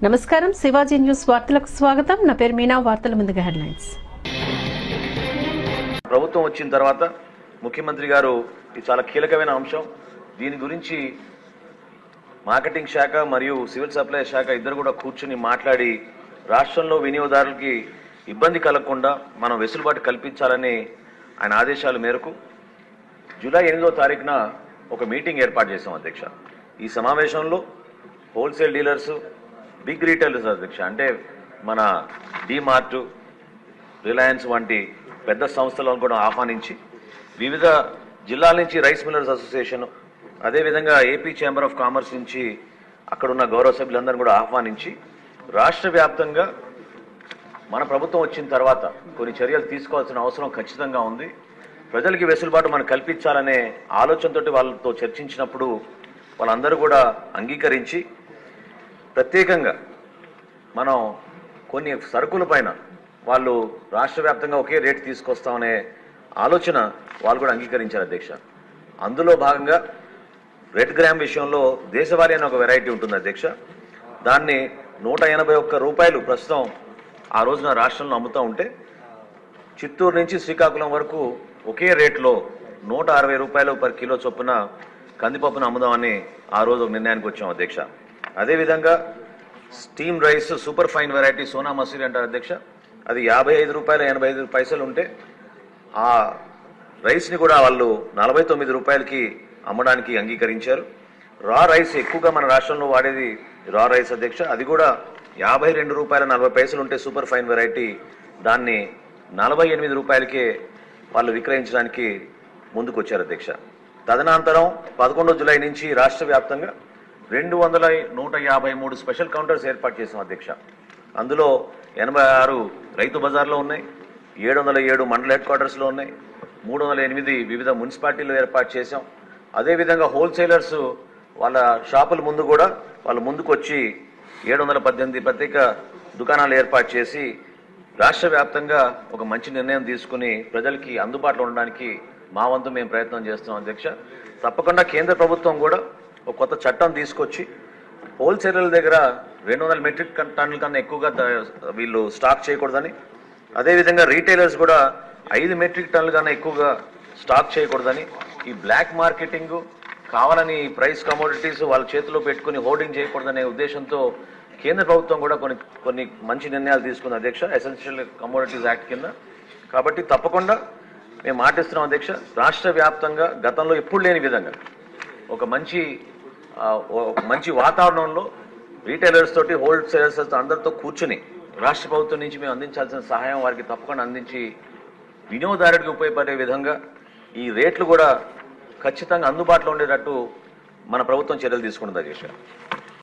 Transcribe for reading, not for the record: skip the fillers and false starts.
నమస్కారం శివాజీ న్యూస్ వార్తలకు స్వాగతం. నా పేరు మీనా. వార్తల ముందుగా హెడ్లైన్స్. ప్రభుత్వం వచ్చిన తర్వాత ముఖ్యమంత్రి గారు ఇది చాలా కీలకమైన అంశం. దీని గురించి మార్కెటింగ్ శాఖ మరియు సివిల్ సప్లై శాఖ ఇద్దరు కూడా కూర్చుని మాట్లాడి రాష్ట్రంలో వినియోగదారులకి ఇబ్బంది కలగకుండా మనం వెసులుబాటు కల్పించాలని ఆయన ఆదేశాల మేరకు జూలై 8వ తారీఖున ఒక మీటింగ్ ఏర్పాటు చేశాం అధ్యక్ష. ఈ సమావేశంలో హోల్సేల్ డీలర్స్, బిగ్ రీటైలర్స్ అధ్యక్ష, అంటే మన డిమార్ట్, రిలయన్స్ వంటి పెద్ద సంస్థలను కూడా ఆహ్వానించి వివిధ జిల్లాల నుంచి రైస్ మిల్లర్స్ అసోసియేషన్, అదేవిధంగా ఏపీ ఛాంబర్ ఆఫ్ కామర్స్ నుంచి అక్కడున్న గౌరవ సభ్యులందరూ కూడా ఆహ్వానించి రాష్ట్ర వ్యాప్తంగా మన ప్రభుత్వం వచ్చిన తర్వాత కొన్ని చర్యలు తీసుకోవాల్సిన అవసరం ఖచ్చితంగా ఉంది. ప్రజలకి వెసులుబాటు మనం కల్పించాలనే ఆలోచనతోటి వాళ్ళతో చర్చించినప్పుడు వాళ్ళందరూ కూడా అంగీకరించి ప్రత్యేకంగా మనం కొన్ని సరుకుల పైన వాళ్ళు రాష్ట్ర వ్యాప్తంగా ఒకే రేటు తీసుకొస్తామనే ఆలోచన వాళ్ళు కూడా అంగీకరించారు అధ్యక్ష. అందులో భాగంగా రెడ్ గ్రామ్ విషయంలో దేశవాళీ అనే ఒక వెరైటీ ఉంటుంది అధ్యక్ష. దాన్ని 181 రూపాయలు ప్రస్తుతం ఆ రోజున రాష్ట్రంలో అమ్ముతూ ఉంటే చిత్తూరు నుంచి శ్రీకాకుళం వరకు ఒకే రేట్లో 160 రూపాయలు పర్ కిలో చొప్పున కందిపప్పును అమ్ముదామని ఆ రోజు ఒక నిర్ణయానికి వచ్చాం అధ్యక్ష. అదేవిధంగా steam rice super fine variety Sona Masuri అంటారు అధ్యక్ష. అది 55 రూపాయలు 85 పైసలు ఉంటే ఆ రైస్ని కూడా వాళ్ళు 49 రూపాయలకి అమ్మడానికి అంగీకరించారు. రా రైస్ ఎక్కువగా మన రాష్ట్రంలో వాడేది రా రైస్ అధ్యక్ష. అది కూడా 52 రూపాయల 40 పైసలు ఉంటే సూపర్ ఫైన్ వెరైటీ దాన్ని 48 రూపాయలకే వాళ్ళు విక్రయించడానికి ముందుకు వచ్చారు అధ్యక్ష. తదనంతరం 11 జూలై నుంచి రాష్ట్ర వ్యాప్తంగా 153 స్పెషల్ కౌంటర్స్ ఏర్పాటు చేసాం అధ్యక్ష. అందులో 86 రైతు బజార్లో ఉన్నాయి, 707 మండల హెడ్ క్వార్టర్స్లో ఉన్నాయి, 308 వివిధ మున్సిపాలిటీలు ఏర్పాటు చేశాం. అదేవిధంగా హోల్సేలర్స్ వాళ్ళ షాపుల ముందు కూడా వాళ్ళు ముందుకు వచ్చి 718 ప్రత్యేక దుకాణాలు ఏర్పాటు చేసి రాష్ట్ర వ్యాప్తంగా ఒక మంచి నిర్ణయం తీసుకుని ప్రజలకి అందుబాటులో ఉండడానికి మా వంతు మేము ప్రయత్నం చేస్తున్నాం అధ్యక్ష. తప్పకుండా కేంద్ర ప్రభుత్వం కూడా ఒక కొత్త చట్టం తీసుకొచ్చి హోల్సేలర్ల దగ్గర 200 మెట్రిక్ టన్నుల కన్నా ఎక్కువగా వీళ్ళు స్టాక్ చేయకూడదని, అదేవిధంగా రీటైలర్స్ కూడా 5 మెట్రిక్ టన్నుల కన్నా ఎక్కువగా స్టాక్ చేయకూడదని, ఈ బ్లాక్ మార్కెటింగ్ కావాలని ప్రైస్ కమోడిటీస్ వాళ్ళ చేతిలో పెట్టుకుని హోర్డింగ్ చేయకూడదనే ఉద్దేశంతో కేంద్ర ప్రభుత్వం కూడా కొన్ని మంచి నిర్ణయాలు తీసుకుంది అధ్యక్ష, ఎసెన్షియల్ కమోడిటీస్ యాక్ట్ కింద. కాబట్టి తప్పకుండా మేము మాటిస్తున్నాం అధ్యక్ష. రాష్ట్ర వ్యాప్తంగా గతంలో ఎప్పుడు లేని విధంగా ఒక మంచి వాతావరణంలో రీటైలర్స్ తోటి, హోల్సేలర్స్ అందరితో కూర్చుని రాష్ట్ర ప్రభుత్వం నుంచి మేము అందించాల్సిన సహాయం వారికి తప్పకుండా అందించి వినియోగదారుడికి ఉపయోగపడే విధంగా ఈ రేట్లు కూడా ఖచ్చితంగా అందుబాటులో ఉండేటట్టు మన ప్రభుత్వం చర్యలు తీసుకుంటుంది అధ్యక్ష.